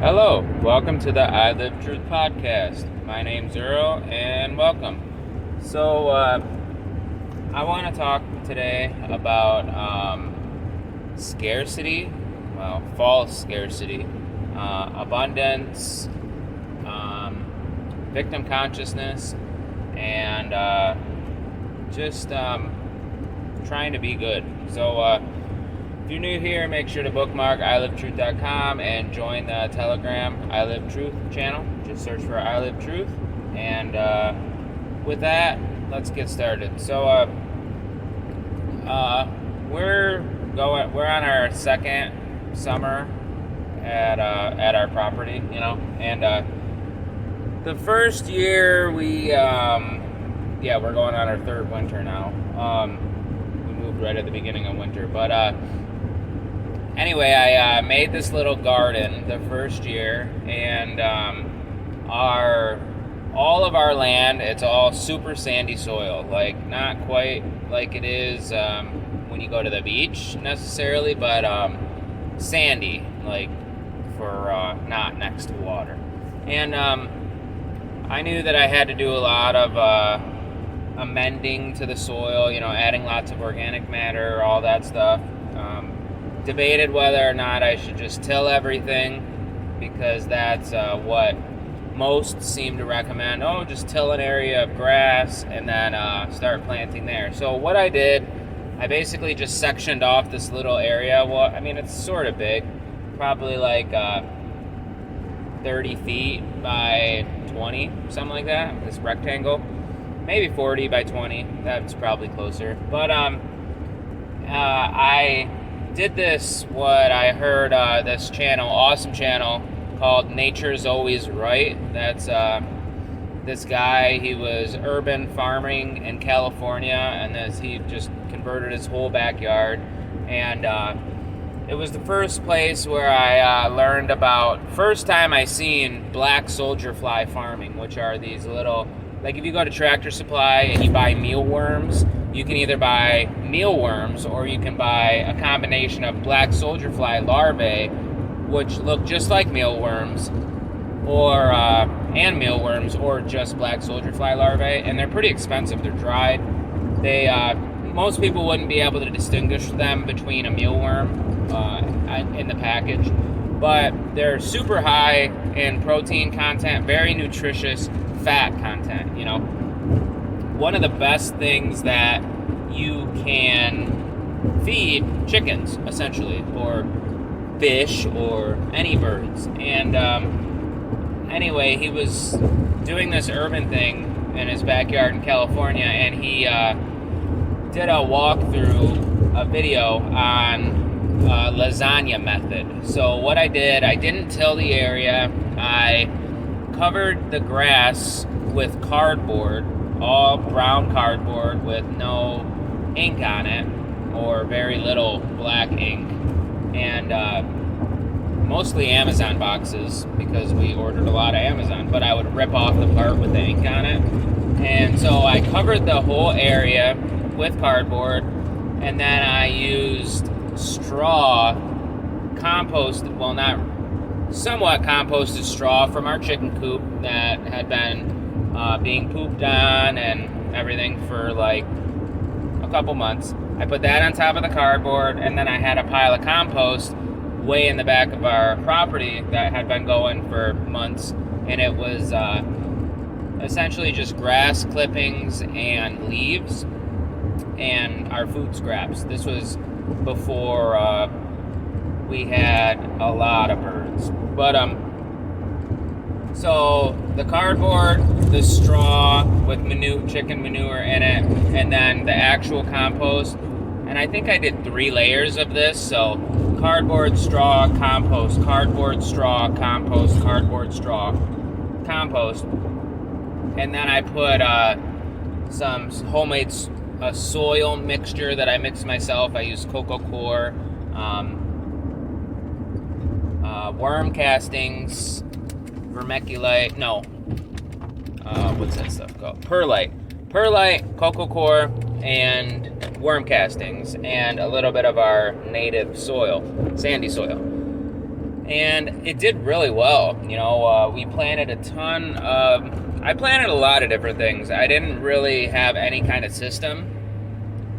Hello, welcome to the I Live Truth podcast. My name's Earl, and welcome. So, I want to talk today about scarcity, false scarcity, abundance, victim consciousness, and just trying to be good. So, if you're new here, make sure to bookmark ilivetruth.com and join the Telegram I Live Truth channel. Just search for I Live Truth. And with that, let's get started. So we're on our second summer at our property, and the first year we're going on our third winter now. We moved right at the beginning of winter, but anyway, I made this little garden the first year, and all of our land, it's all super sandy soil, like not quite like it is when you go to the beach necessarily, but sandy, like for not next to water. And I knew that I had to do a lot of amending to the soil, adding lots of organic matter, all that stuff. Debated whether or not I should just till everything, because that's what most seem to recommend. Oh, just till an area of grass and then start planting there. So what I did, I basically just sectioned off this little area. Well, I mean, it's sort of big, probably like 30 feet by 20, something like that, this rectangle. Maybe 40 by 20, that's probably closer. But I did this, what I heard, this channel, awesome channel, called Nature's Always Right. That's this guy, he was urban farming in California, and he just converted his whole backyard. And it was the first place where I learned about, first time I seen black soldier fly farming, which are these little, like if you go to Tractor Supply and you buy mealworms, you can either buy mealworms or you can buy a combination of black soldier fly larvae, which look just like mealworms, and mealworms, or just black soldier fly larvae, and they're pretty expensive. They're dried. They most people wouldn't be able to distinguish them between a mealworm in the package, but they're super high in protein content, very nutritious fat content. One of the best things that you can feed chickens, essentially, or fish, or any birds. And anyway, he was doing this urban thing in his backyard in California, and he did a walkthrough, a video on lasagna method. So what I did, I didn't till the area. I covered the grass with cardboard, all brown cardboard with no ink on it, or very little black ink, and mostly Amazon boxes, because we ordered a lot of Amazon, but I would rip off the part with the ink on it. And so I covered the whole area with cardboard, and then I used straw, somewhat composted straw from our chicken coop that had been being pooped on and everything for like a couple months. I put that on top of the cardboard, and then I had a pile of compost way in the back of our property that had been going for months, and it was essentially just grass clippings and leaves and our food scraps. This was before we had a lot of birds. But so the cardboard, the straw with chicken manure in it, and then the actual compost. And I think I did 3 layers of this. So cardboard, straw, compost, cardboard, straw, compost, cardboard, straw, compost. And then I put some homemade soil mixture that I mixed myself. I used coco coir, worm castings, vermiculite, what's that stuff called? Perlite, coco coir, and worm castings, and a little bit of our native soil, sandy soil. and it did really well. We planted a ton of. I planted a lot of different things. I didn't really have any kind of system.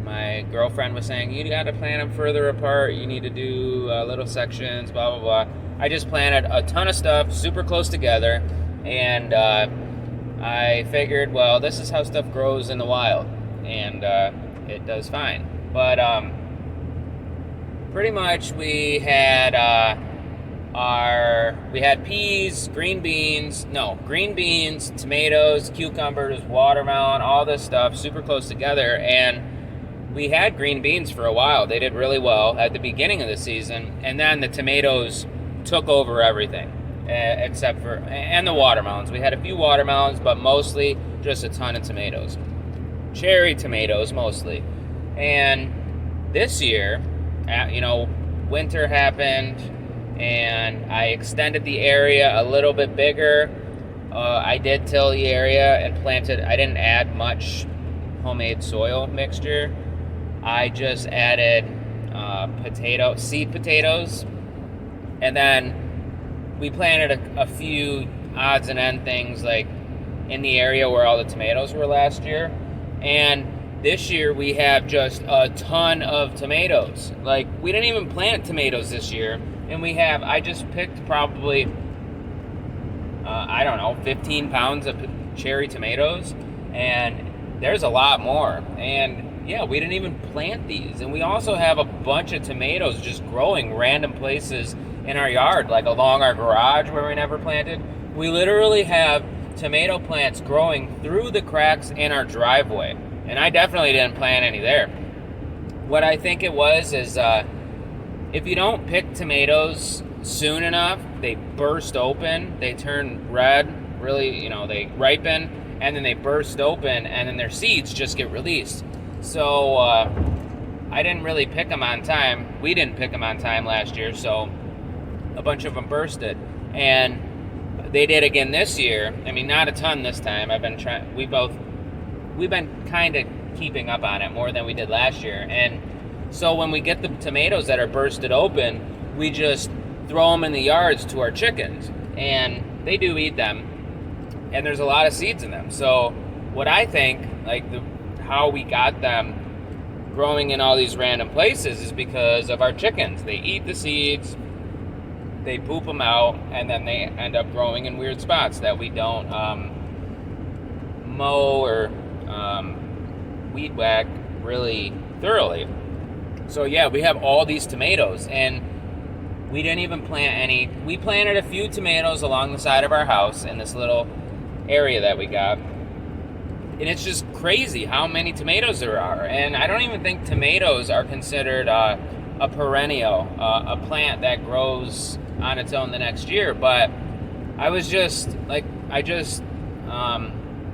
My girlfriend was saying, you got to plant them further apart. You need to do little sections, blah, blah, blah. I just planted a ton of stuff super close together. And I figured, well, this is how stuff grows in the wild. And it does fine. But pretty much we had peas, green beans, tomatoes, cucumbers, watermelon, all this stuff super close together. And we had green beans for a while. They did really well at the beginning of the season, and then the tomatoes took over everything, and the watermelons. We had a few watermelons, but mostly just a ton of tomatoes. Cherry tomatoes mostly. And this year, winter happened, and I extended the area a little bit bigger. I did till the area and planted. I didn't add much homemade soil mixture. I just added seed potatoes, and then we planted a few odds and end things like in the area where all the tomatoes were last year. And this year we have just a ton of tomatoes. Like, we didn't even plant tomatoes this year, and I just picked probably 15 pounds of cherry tomatoes, and there's a lot more. And yeah, we didn't even plant these. And we also have a bunch of tomatoes just growing random places in our yard, like along our garage where we never planted. We literally have tomato plants growing through the cracks in our driveway. And I definitely didn't plant any there. What I think it was is if you don't pick tomatoes soon enough, they burst open, they turn red, really, they ripen, and then they burst open, and then their seeds just get released. So I didn't really pick them on time. We didn't pick them on time last year, so a bunch of them bursted. And they did again this year. I mean, not a ton this time. We've been kind of keeping up on it more than we did last year. And so when we get the tomatoes that are bursted open, we just throw them in the yards to our chickens, and they do eat them. And there's a lot of seeds in them. So what I think, how we got them growing in all these random places is because of our chickens. They eat the seeds, they poop them out, and then they end up growing in weird spots that we don't mow or weed whack really thoroughly. So yeah, we have all these tomatoes, and we didn't even plant any. We planted a few tomatoes along the side of our house in this little area that we got. And it's just crazy how many tomatoes there are. And I don't even think tomatoes are considered a perennial, a plant that grows on its own the next year. But I just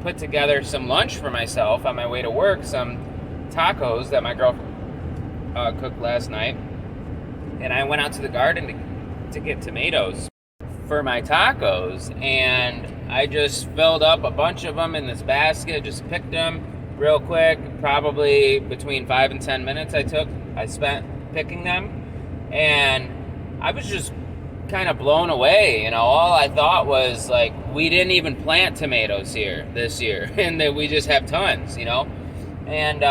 put together some lunch for myself on my way to work, some tacos that my girl cooked last night. And I went out to the garden to get tomatoes for my tacos, and I just filled up a bunch of them in this basket, just picked them real quick, probably between 5 and 10 minutes I spent picking them, and I was just kind of blown away. All I thought was, we didn't even plant tomatoes here this year, and that we just have tons, and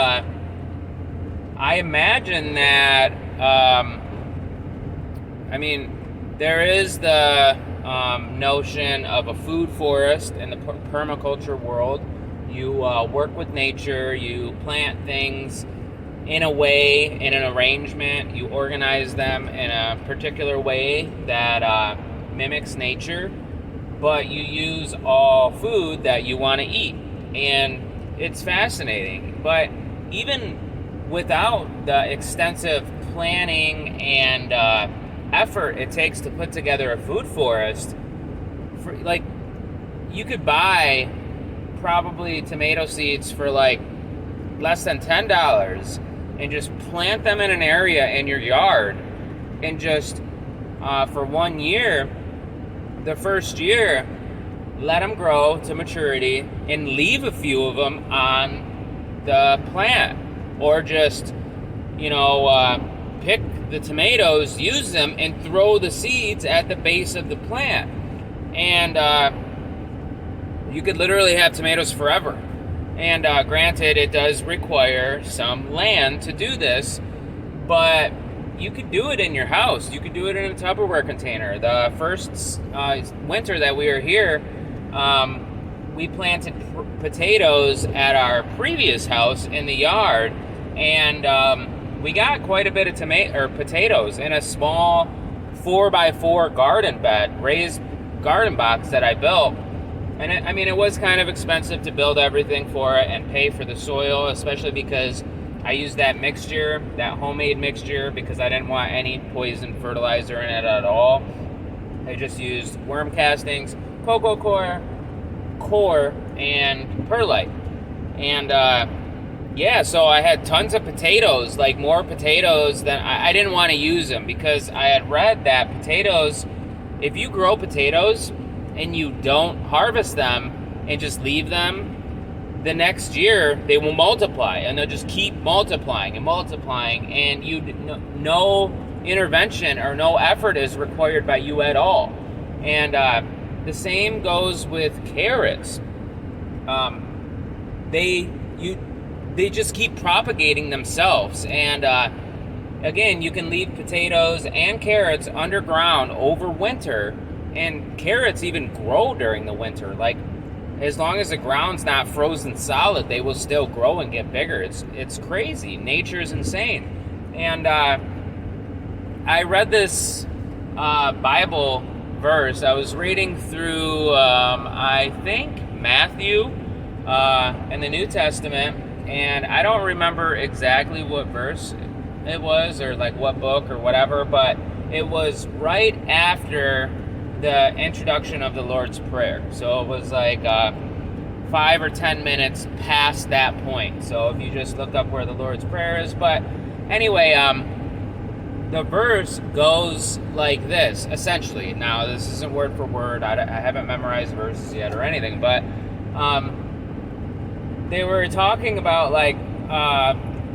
I imagine that, there is the notion of a food forest in the permaculture world. You work with nature, you plant things in a way, in an arrangement, you organize them in a particular way that mimics nature, but you use all food that you want to eat. And it's fascinating. But even without the extensive planning and effort it takes to put together a food forest, you could buy probably tomato seeds for less than $10 and just plant them in an area in your yard, and just for 1 year, the first year, let them grow to maturity and leave a few of them on the plant, or just pick the tomatoes, use them, and throw the seeds at the base of the plant. And you could literally have tomatoes forever. And granted, it does require some land to do this, but you could do it in your house. You could do it in a Tupperware container. The first winter that we were here, we planted potatoes at our previous house in the yard, and we got quite a bit of potatoes in a small 4x4 garden bed, raised garden box that I built. And it was kind of expensive to build everything for it and pay for the soil, especially because I used that mixture, that homemade mixture, because I didn't want any poison fertilizer in it at all. I just used worm castings, cocoa coir, and perlite. And so I had tons of potatoes, like more potatoes than I didn't want to use them, because I had read that potatoes, if you grow potatoes and you don't harvest them and just leave them, the next year they will multiply, and they'll just keep multiplying and multiplying, and no intervention or no effort is required by you at all. And the same goes with carrots. They just keep propagating themselves, and again, you can leave potatoes and carrots underground over winter, and carrots even grow during the winter. Like, as long as the ground's not frozen solid, they will still grow and get bigger. It's crazy. Nature is insane. And I read this Bible verse. I was reading through, I think, Matthew in the New Testament, and I don't remember exactly what verse it was, or like what book or whatever, but it was right after the introduction of the Lord's Prayer. So it was like 5 or 10 minutes past that point. So if you just look up where the Lord's Prayer is. But anyway, the verse goes like this, essentially. Now, this isn't word for word. I haven't memorized verses yet or anything, but they were talking about, like,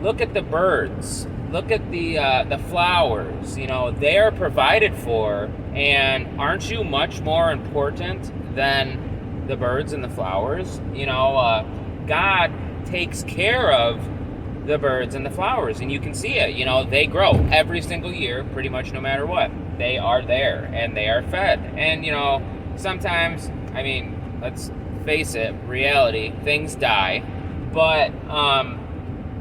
look at the birds. Look at the flowers. They are provided for, and aren't you much more important than the birds and the flowers? God takes care of the birds and the flowers, and you can see it. They grow every single year, pretty much no matter what. They are there, and they are fed. And, sometimes, let's face it, reality, things die. But,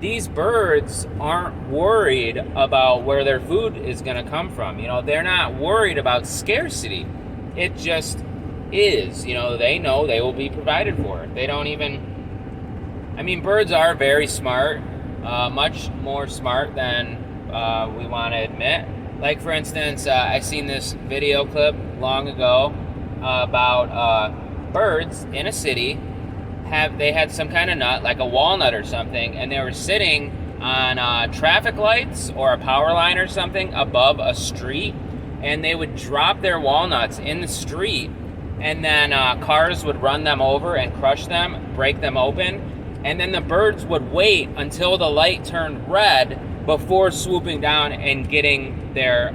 these birds aren't worried about where their food is going to come from. They're not worried about scarcity. It just is. They know they will be provided for. They don't even... birds are very smart, much more smart than we want to admit. Like, for instance, I seen this video clip long ago about birds in a city. They had some kind of nut, like a walnut or something, and they were sitting on traffic lights or a power line or something above a street, and they would drop their walnuts in the street, and then cars would run them over and crush them, break them open, and then the birds would wait until the light turned red before swooping down and getting their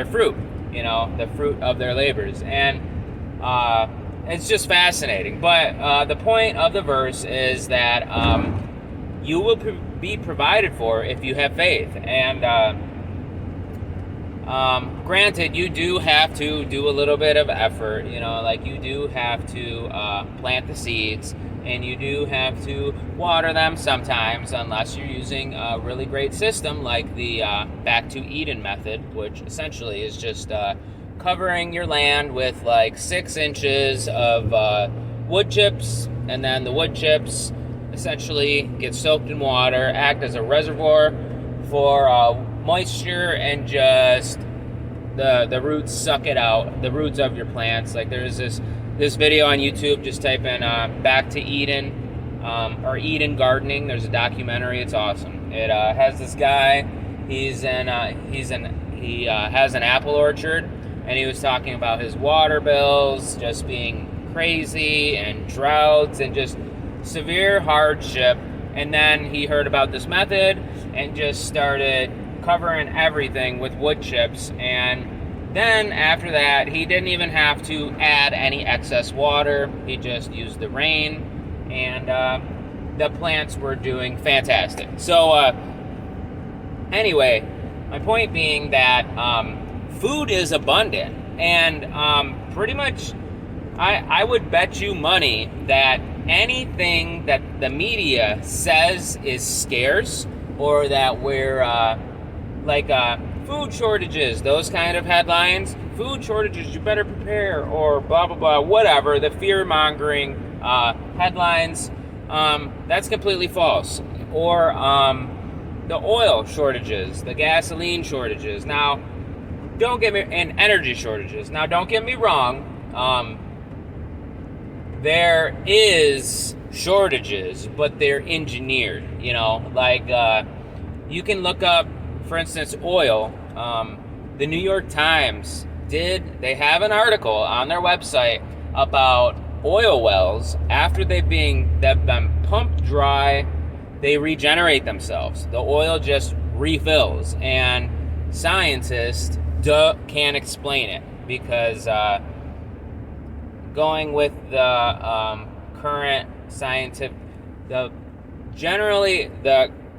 fruit, the fruit of their labors. And it's just fascinating. But the point of the verse is that you will be provided for if you have faith. And granted, you do have to do a little bit of effort. You do have to plant the seeds, and you do have to water them sometimes, unless you're using a really great system like the Back to Eden method, which essentially is just covering your land with like 6 inches of wood chips, and then the wood chips essentially get soaked in water, act as a reservoir for moisture, and just the roots suck it out, the roots of your plants. Like, there's this video on YouTube, just type in Back to Eden or Eden gardening. There's a documentary. It's awesome. It has this guy. He has an apple orchard, and he was talking about his water bills just being crazy, and droughts, and just severe hardship. And then he heard about this method and just started covering everything with wood chips, and then after that, he didn't even have to add any excess water. He just used the rain, and the plants were doing fantastic. So anyway, my point being that food is abundant, and pretty much I would bet you money that anything that the media says is scarce, or that we're food shortages, those kind of headlines, food shortages, you better prepare, or blah, blah, blah, whatever, the fear-mongering headlines, that's completely false. Or the oil shortages, the gasoline shortages. Now, and energy shortages. Now, don't get me wrong, there is shortages, but they're engineered, you can look up, for instance, oil. The New York Times they have an article on their website about oil wells. After they've been pumped dry, they regenerate themselves. The oil just refills, and scientists can't explain it, because going with the current scientific, the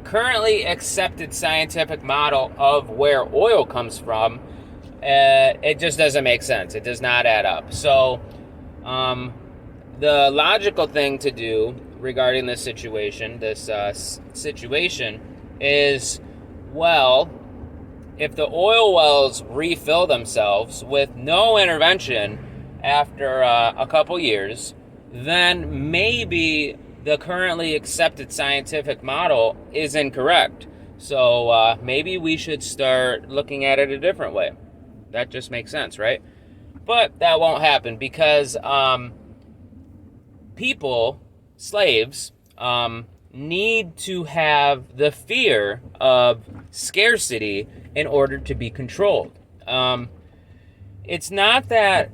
currently accepted scientific model of where oil comes from, it just doesn't make sense. It does not add up. So the logical thing to do regarding this situation is, well, if the oil wells refill themselves with no intervention after a couple years, then maybe the currently accepted scientific model is incorrect. So maybe we should start looking at it a different way. That just makes sense, right? But that won't happen, because slaves, need to have the fear of scarcity in order to be controlled. It's not that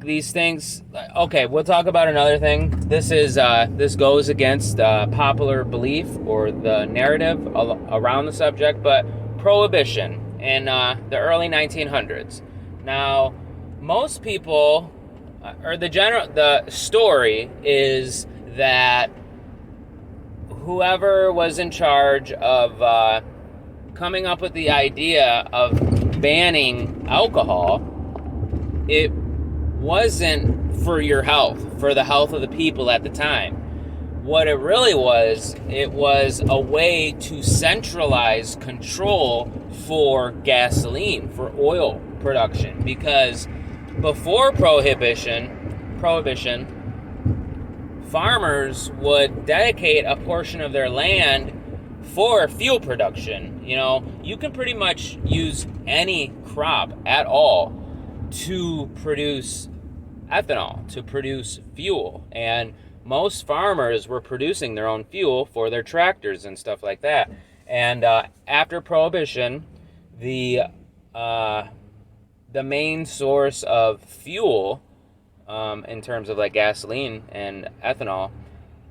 these things. Okay, we'll talk about another thing. This goes against popular belief or the narrative around the subject, but Prohibition in the early 1900s. Now, most people, or the story is that whoever was in charge of coming up with the idea of banning alcohol, it wasn't for your health, for the health of the people at the time. What it really was, it was a way to centralize control for gasoline, for oil production. Because before Prohibition, farmers would dedicate a portion of their land for fuel production. You can pretty much use any crop at all to produce ethanol, to produce fuel. And most farmers were producing their own fuel for their tractors and stuff like that. And after Prohibition, the main source of fuel, in terms of like gasoline and ethanol,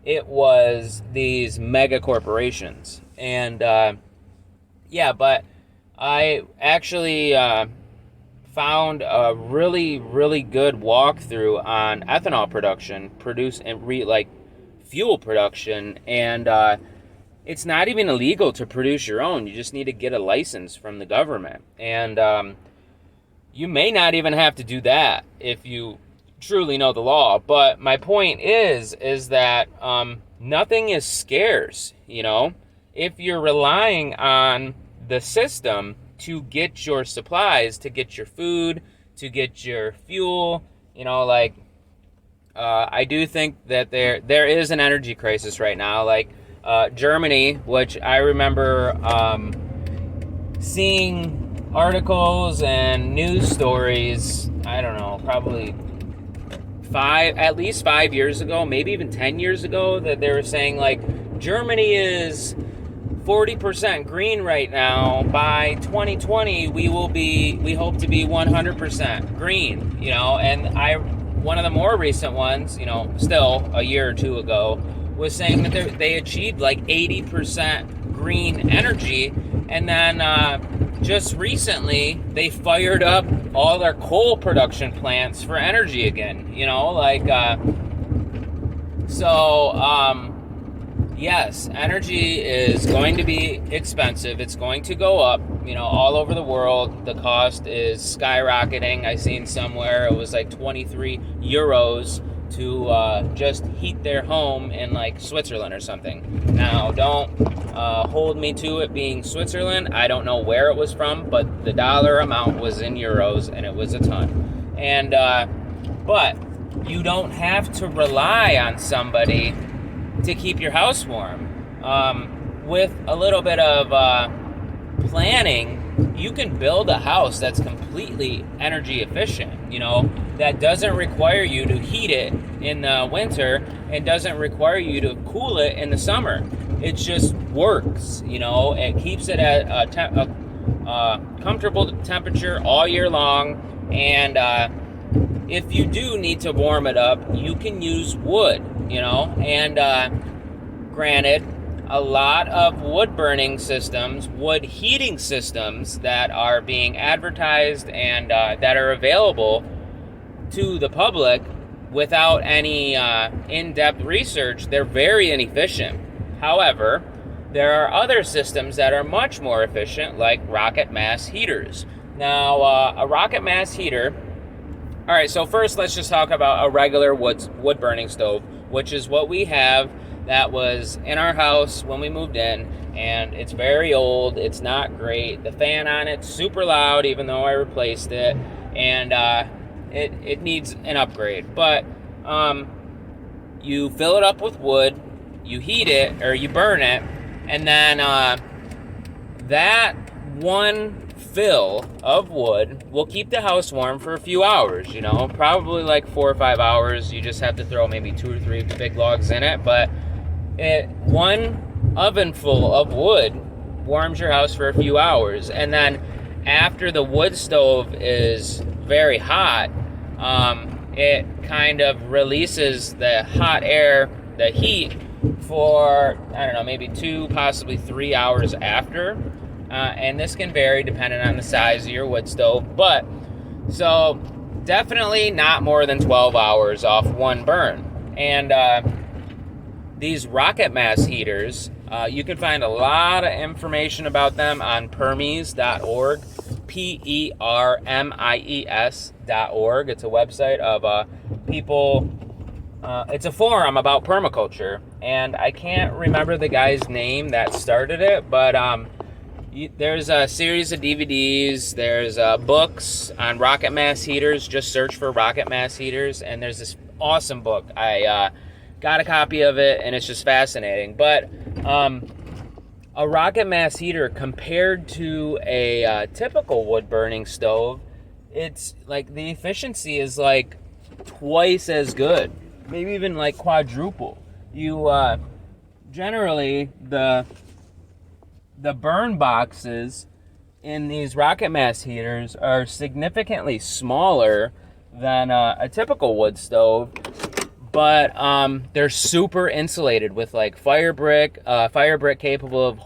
it was these mega corporations. And but I actually found a really, really good walkthrough on ethanol production, fuel production, and it's not even illegal to produce your own. You just need to get a license from the government, and you may not even have to do that if you truly know the law. But my point is that nothing is scarce. If you're relying on the system to get your supplies, to get your food, to get your fuel, I do think that there is an energy crisis right now. Germany, which I remember seeing articles and news stories, I don't know, probably at least 5 years ago, maybe even 10 years ago, that they were saying Germany is 40% green right now. By 2020, we hope to be 100% green, and one of the more recent ones, still a year or two ago, was saying that they achieved 80% green energy And then just recently, they fired up all their coal production plants for energy again. Yes, energy is going to be expensive. It's going to go up, all over the world. The cost is skyrocketing. I seen somewhere it was like 23 euros to just heat their home in like Switzerland or something. Now, don't hold me to it being Switzerland. I don't know where it was from, but the dollar amount was in euros, and it was a ton. And but you don't have to rely on somebody to keep your house warm. With a little bit of planning, you can build a house that's completely energy efficient, that doesn't require you to heat it in the winter and doesn't require you to cool it in the summer. It just works, it keeps it at a comfortable temperature all year long. And if you do need to warm it up, you can use wood, and granted, a lot of wood burning systems, wood heating systems that are being advertised and that are available to the public without any in-depth research, they're very inefficient. However, there are other systems that are much more efficient, like rocket mass heaters. Now, a rocket mass heater... All right, so first let's just talk about a regular wood burning stove, which is what we have that was in our house when we moved in, and it's very old. It's not great. The fan on it's super loud, even though I replaced it, and it needs an upgrade. But you fill it up with wood, you heat it, or you burn it, and then that one fill of wood will keep the house warm for a few hours, probably like 4 or 5 hours. You just have to throw maybe 2 or 3 big logs in it, but one oven full of wood warms your house for a few hours. And then after the wood stove is very hot, it kind of releases the hot air, the heat, for, I don't know, maybe 2, possibly 3 hours after. And this can vary depending on the size of your wood stove. But, so, definitely not more than 12 hours off one burn. And these rocket mass heaters, you can find a lot of information about them on permies.org, permies.org. It's a website of people... it's a forum about permaculture. And I can't remember the guy's name that started it, but... there's a series of DVDs, there's books on rocket mass heaters. Just search for rocket mass heaters, and there's this awesome book. I got a copy of it, and it's just fascinating. But a rocket mass heater compared to a typical wood-burning stove, it's like the efficiency is like twice as good, maybe even like quadruple. You generally, the burn boxes in these rocket mass heaters are significantly smaller than a typical wood stove, but they're super insulated with like fire brick capable of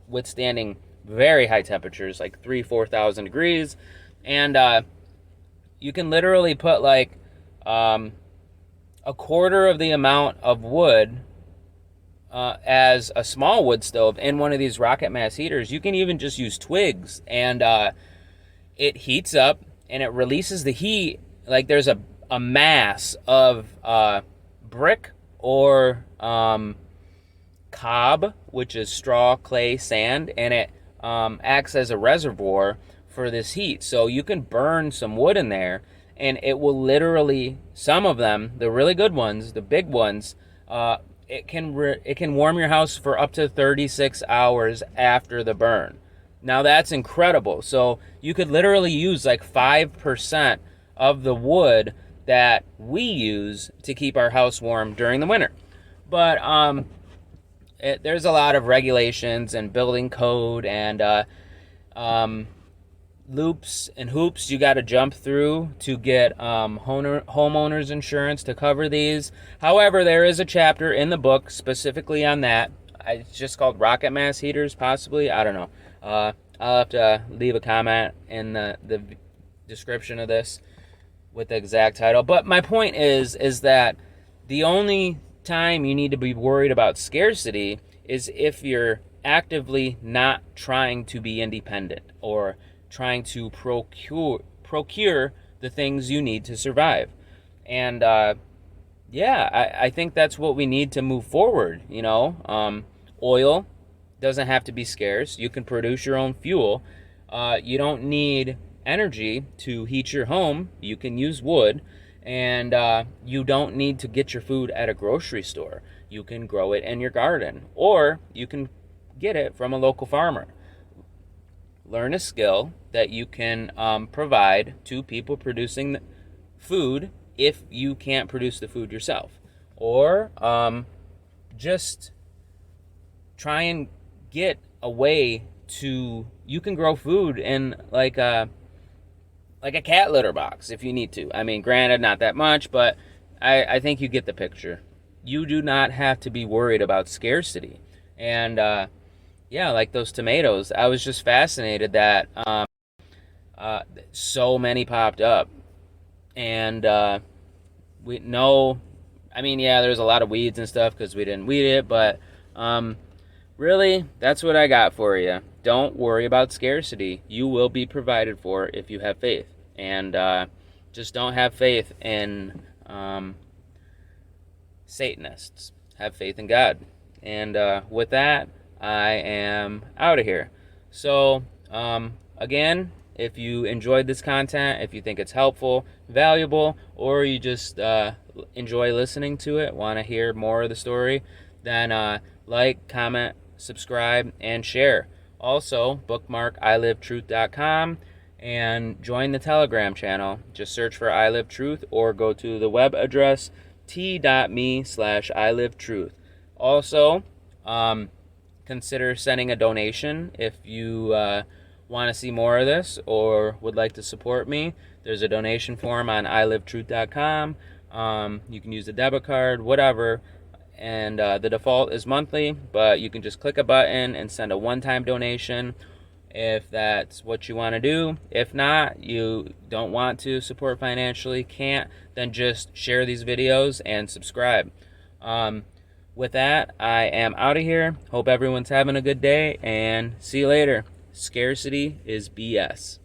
withstanding very high temperatures, like 4,000 degrees, and you can literally put like a quarter of the amount of wood as a small wood stove in one of these rocket mass heaters. You can even just use twigs, and it heats up and it releases the heat. Like there's a mass of brick or cob, which is straw, clay, sand, and it acts as a reservoir for this heat. So you can burn some wood in there, and it will literally, some of them, the really good ones, the big ones, it can warm your house for up to 36 hours after the burn. Now that's incredible. So you could literally use like 5% of the wood that we use to keep our house warm during the winter. But there's a lot of regulations and building code and loops and hoops you got to jump through to get homeowners insurance to cover these. However, there is a chapter in the book specifically on that. It's just called Rocket Mass Heaters, possibly. I don't know. I'll have to leave a comment in the description of this with the exact title. But my point is that the only time you need to be worried about scarcity is if you're actively not trying to be independent or trying to procure the things you need to survive. And yeah, I think that's what we need to move forward. Oil doesn't have to be scarce. You can produce your own fuel. You don't need energy to heat your home. You can use wood. And you don't need to get your food at a grocery store. You can grow it in your garden, or you can get it from a local farmer. Learn a skill that you can provide to people producing food if you can't produce the food yourself. Or just try and get a way to, you can grow food in like a cat litter box if you need to. I mean, granted, not that much, but I think you get the picture. You do not have to be worried about scarcity. And yeah, like those tomatoes, I was just fascinated that so many popped up. And we know, I mean, yeah, there's a lot of weeds and stuff because we didn't weed it, but really, that's what I got for you. Don't worry about scarcity. You will be provided for if you have faith. And just don't have faith in Satanists. Have faith in God. And with that, I am out of here. So, again, if you enjoyed this content, if you think it's helpful, valuable, or you just enjoy listening to it, want to hear more of the story, then like, comment, subscribe, and share. Also, bookmark ilivetruth.com and join the Telegram channel. Just search for I Live Truth or go to the web address t.me/ilivetruth. Also, consider sending a donation if you want to see more of this or would like to support me. There's a donation form on ilivetruth.com. You can use a debit card, whatever. And the default is monthly, but you can just click a button and send a one-time donation if that's what you want to do. If not, you don't want to support financially, can't, then just share these videos and subscribe. With that, I am out of here. Hope everyone's having a good day, and see you later. Scarcity is BS.